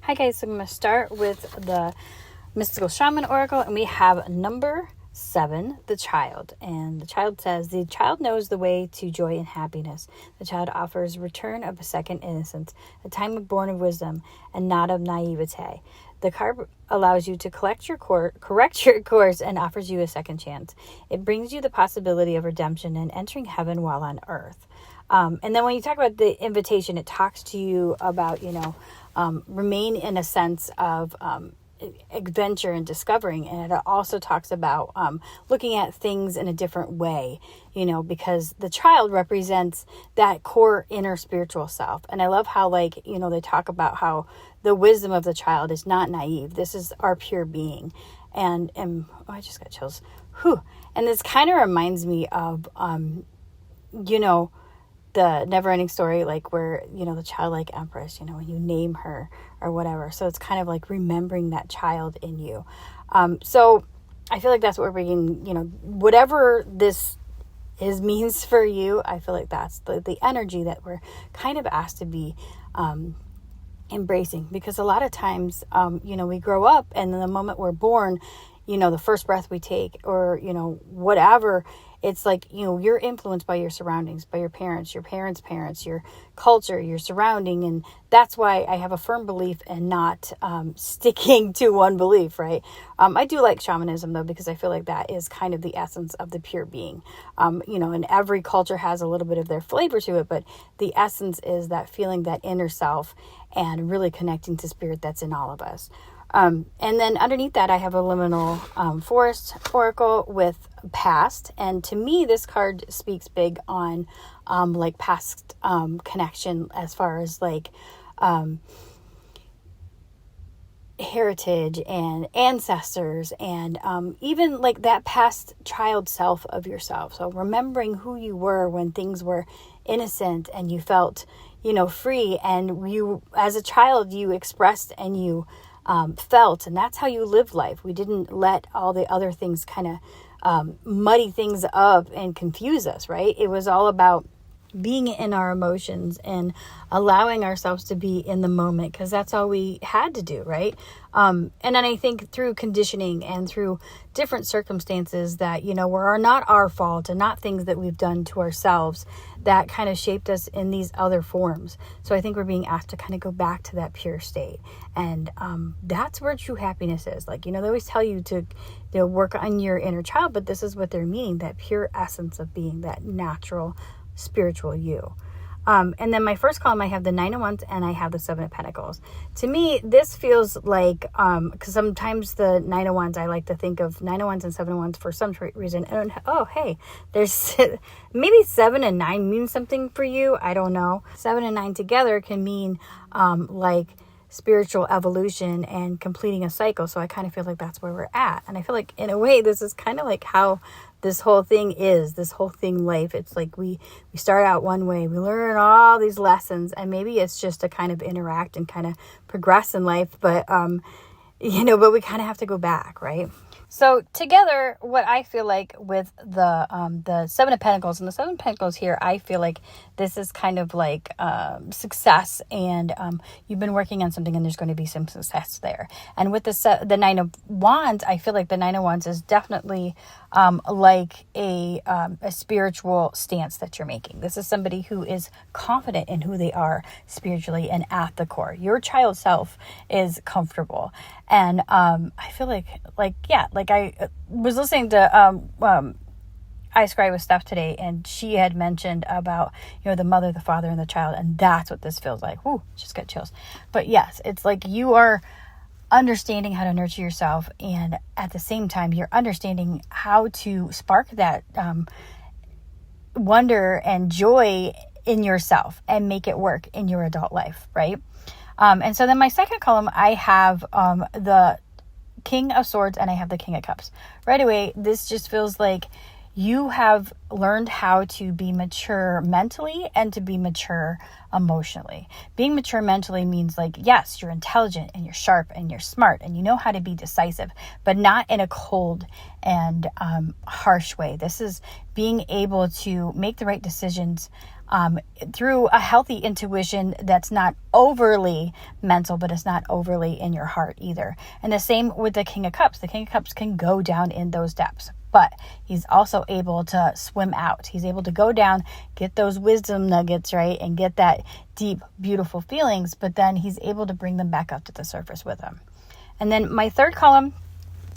Hi guys, so I'm going to start with the Mystical Shaman Oracle, and we have number 7, the child. And the child says, the child knows the way to joy and happiness. The child offers return of a second innocence, a time born of wisdom and not of naivete. The card allows you to correct your course and offers you a second chance. It brings you the possibility of redemption and entering heaven while on earth. And then when you talk about the invitation, it talks to you about, remain in a sense of adventure and discovering. And it also talks about looking at things in a different way, because the child represents that core inner spiritual self. And I love how, they talk about how the wisdom of the child is not naive. This is our pure being. And I just got chills. Whew. And this kind of reminds me of, the never-ending story, where, the childlike empress, when you name her or whatever. So it's kind of like remembering that child in you. So I feel like that's what we're bringing, whatever this means for you. I feel like that's the energy that we're kind of asked to be embracing, because a lot of times, we grow up, and then the moment we're born, the first breath we take, or, whatever, it's like, you're influenced by your surroundings, by your parents' parents, your culture, your surrounding. And that's why I have a firm belief in not sticking to one belief, right? I do like shamanism, though, because I feel like that is kind of the essence of the pure being. And every culture has a little bit of their flavor to it, but the essence is that feeling that inner self and really connecting to spirit that's in all of us. And then underneath that, I have a Liminal Forrest Oracle with past. And to me, this card speaks big on past connection, as far as heritage and ancestors, and even that past child self of yourself. So remembering who you were when things were innocent and you felt, free, and you, as a child, you expressed and you felt, and that's how you lived life. We didn't let all the other things kind of muddy things up and confuse us, right? It was all about being in our emotions and allowing ourselves to be in the moment, because that's all we had to do, right? And then I think through conditioning and through different circumstances that, are not our fault and not things that we've done to ourselves, that kind of shaped us in these other forms. So I think we're being asked to kind of go back to that pure state. And that's where true happiness is. They always tell you to work on your inner child, but this is what they're meaning, that pure essence of being that natural spiritual you. And then my first column, I have the 9 of Wands and I have the 7 of Pentacles. To me, this feels like, because sometimes the 9 of Wands, I like to think of 9 of Wands and 7 of Wands for some reason. And hey, there's maybe 7 and 9 mean something for you. I don't know. 7 and 9 together can mean spiritual evolution and completing a cycle. So I kind of feel like that's where we're at. And I feel like in a way, this is kind of like how this whole thing life. It's like we start out one way, we learn all these lessons, and maybe it's just to kind of interact and kind of progress in life. But, but we kind of have to go back, right? So together, what I feel like with the 7 of Pentacles, and the 7 of Pentacles here, I feel like this is kind of like success, and you've been working on something and there's going to be some success there. And with the 9 of Wands, I feel like the 9 of Wands is definitely like a spiritual stance that you're making. This is somebody who is confident in who they are spiritually and at the core. Your child self is comfortable. And I feel like I was listening to I Scry with Steph today, and she had mentioned about, the mother, the father, and the child, and that's what this feels like. Whoo, just got chills. But yes, it's like you are understanding how to nurture yourself, and at the same time, you're understanding how to spark that wonder and joy in yourself and make it work in your adult life, right? And so then my second column, I have the King of Swords and I have the King of Cups. Right away, this just feels like you have learned how to be mature mentally and to be mature emotionally. Being mature mentally means yes, you're intelligent and you're sharp and you're smart and you know how to be decisive, but not in a cold and harsh way. This is being able to make the right decisions through a healthy intuition that's not overly mental, but it's not overly in your heart either. And the same with the King of Cups. The King of Cups can go down in those depths, but he's also able to swim out. He's able to go down, get those wisdom nuggets, right? And get that deep, beautiful feelings, but then he's able to bring them back up to the surface with him. And then my third column,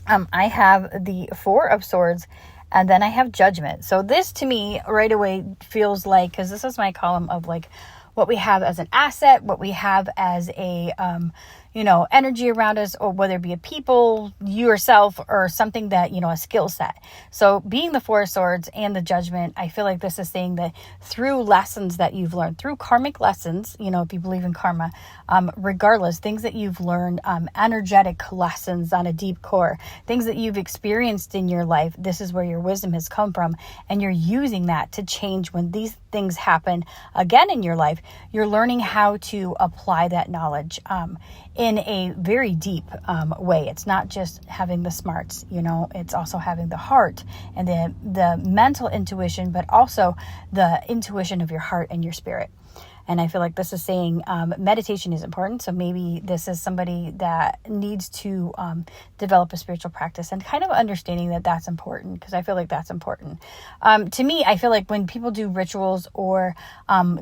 I have the Four of Swords, and then I have Judgment. So this to me right away feels like, because this is my column of like what we have as an asset, what we have as a, energy around us, or whether it be a people, yourself, or something that, a skill set. So being the Four of Swords and the Judgment, I feel like this is saying that through lessons that you've learned, through karmic lessons, if you believe in karma, regardless, things that you've learned, energetic lessons on a deep core, things that you've experienced in your life, this is where your wisdom has come from. And you're using that to change when these things happen again in your life. You're learning how to apply that knowledge in a very deep way. It's not just having the smarts, it's also having the heart and the mental intuition, but also the intuition of your heart and your spirit. And I feel like this is saying meditation is important. So maybe this is somebody that needs to develop a spiritual practice and kind of understanding that that's important, because I feel like that's important. To me, I feel like when people do rituals, or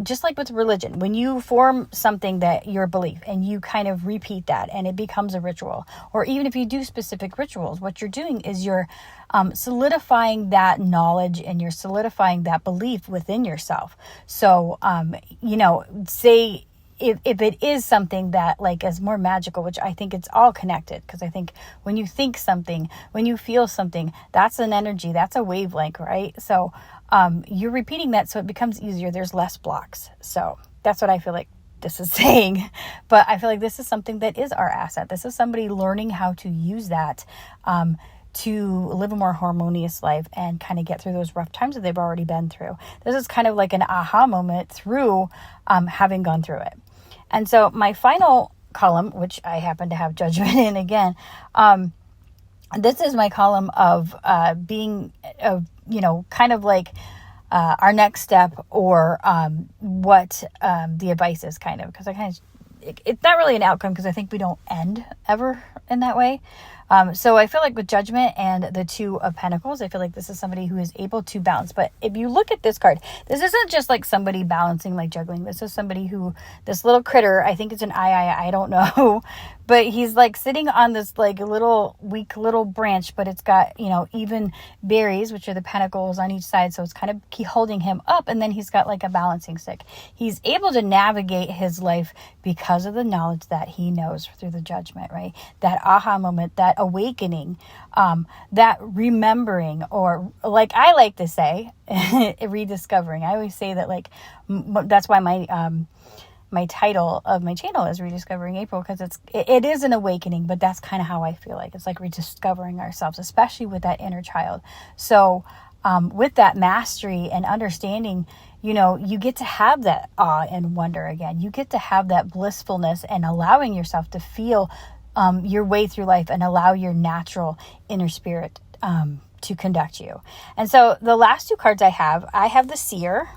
just like with religion, when you form something that your belief and you kind of repeat that and it becomes a ritual, or even if you do specific rituals, what you're doing is you're solidifying that knowledge and you're solidifying that belief within yourself. So, say if it is something that like is more magical, which I think it's all connected, because I think when you think something, when you feel something, that's an energy, that's a wavelength, right? So you're repeating that so it becomes easier. There's less blocks. So that's what I feel like this is saying. But I feel like this is something that is our asset. This is somebody learning how to use that to live a more harmonious life and kind of get through those rough times that they've already been through. This is kind of like an aha moment through having gone through it. And so my final column, which I happen to have Judgment in again, this is my column of being, kind of like our next step, or what the advice is, kind of, because it's not really an outcome, because I think we don't end ever in that way. So I feel like with Judgment and the Two of Pentacles, I feel like this is somebody who is able to balance. But if you look at this card, this isn't just like somebody balancing, like juggling. This is somebody who, this little critter, I think it's an I don't know, but he's like sitting on this like little weak little branch, but it's got, even berries, which are the pentacles on each side. So it's kind of holding him up. And then he's got like a balancing stick. He's able to navigate his life because of the knowledge that he knows through the Judgment, right? That aha moment, that awakening, that remembering, or like I like to say, rediscovering. I always say that, like, that's why my title of my channel is Rediscovering April, because it is an awakening, but that's kind of how I feel like. It's like rediscovering ourselves, especially with that inner child. So with that mastery and understanding, you get to have that awe and wonder again. You get to have that blissfulness and allowing yourself to feel your way through life and allow your natural inner spirit to conduct you. And so the last two cards I have the Seer,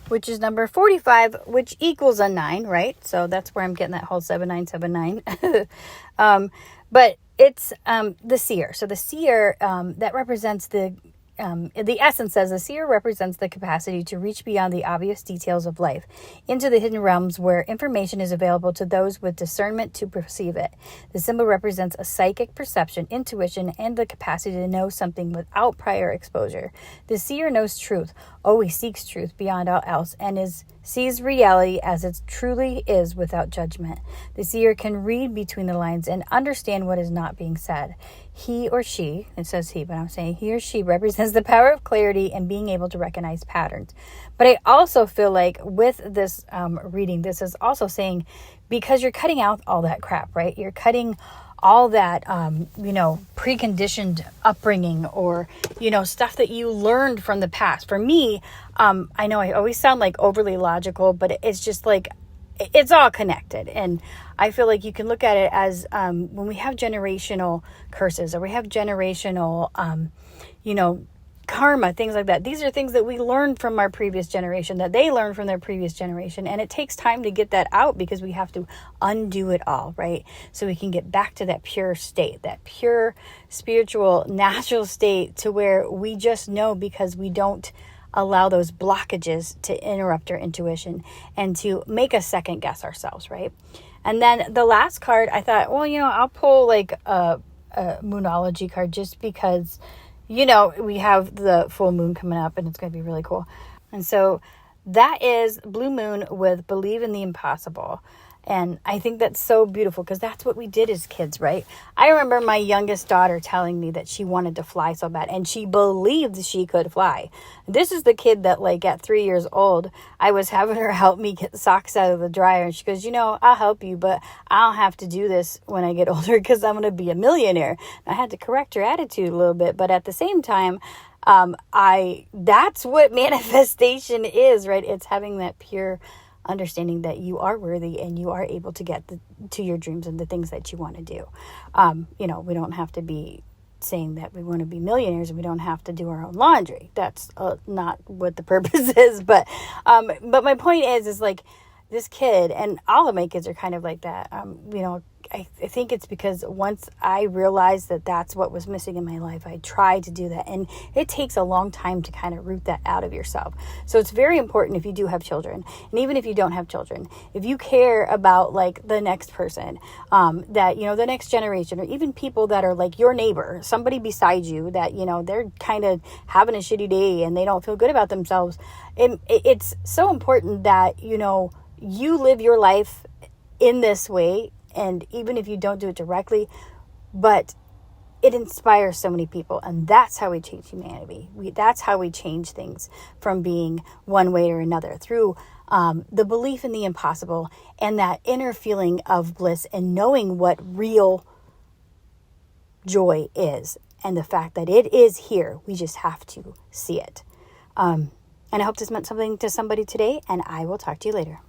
which is number 45, which equals a 9, right? So that's where I'm getting that whole 7979. But it's the Seer. So the Seer, that represents the essence says the Seer represents the capacity to reach beyond the obvious details of life into the hidden realms where information is available to those with discernment to perceive it. The symbol represents a psychic perception, intuition, and the capacity to know something without prior exposure. The Seer knows truth, always seeks truth beyond all else, and sees reality as it truly is without judgment. The Seer can read between the lines and understand what is not being said. He or she, it says he, but I'm saying he or she represents the power of clarity and being able to recognize patterns. But I also feel like with this reading, this is also saying, because you're cutting out all that crap, right? You're cutting all that, preconditioned upbringing, or, stuff that you learned from the past. For me, I know I always sound like overly logical, but it's just like, it's all connected. And I feel like you can look at it as when we have generational curses, or we have generational, karma, things like that. These are things that we learned from our previous generation, that they learned from their previous generation. And it takes time to get that out because we have to undo it all, right? So we can get back to that pure state, that pure spiritual, natural state to where we just know because we don't allow those blockages to interrupt our intuition and to make us second guess ourselves, right? And then the last card, I thought, well, I'll pull like a Moonology card just because, we have the full moon coming up and it's going to be really cool. And so that is Blue Moon with Believe in the Impossible. And I think that's so beautiful because that's what we did as kids, right? I remember my youngest daughter telling me that she wanted to fly so bad and she believed she could fly. This is the kid that like at 3 years old, I was having her help me get socks out of the dryer. And she goes, I'll help you, but I'll have to do this when I get older because I'm going to be a millionaire. And I had to correct her attitude a little bit. But at the same time, that's what manifestation is, right? It's having that pure understanding that you are worthy and you are able to get to your dreams and the things that you want to do. We don't have to be saying that we want to be millionaires and we don't have to do our own laundry. That's not what the purpose is. But my point is like this kid, and all of my kids are kind of like that. I think it's because once I realized that that's what was missing in my life, I tried to do that. And it takes a long time to kind of root that out of yourself. So it's very important if you do have children. And even if you don't have children, if you care about like the next person, the next generation, or even people that are like your neighbor, somebody beside you that, they're kind of having a shitty day and they don't feel good about themselves. It's so important that, you live your life in this way. And even if you don't do it directly, but it inspires so many people. And that's how we change humanity. That's how we change things from being one way or another through the belief in the impossible and that inner feeling of bliss and knowing what real joy is and the fact that it is here. We just have to see it. And I hope this meant something to somebody today, and I will talk to you later.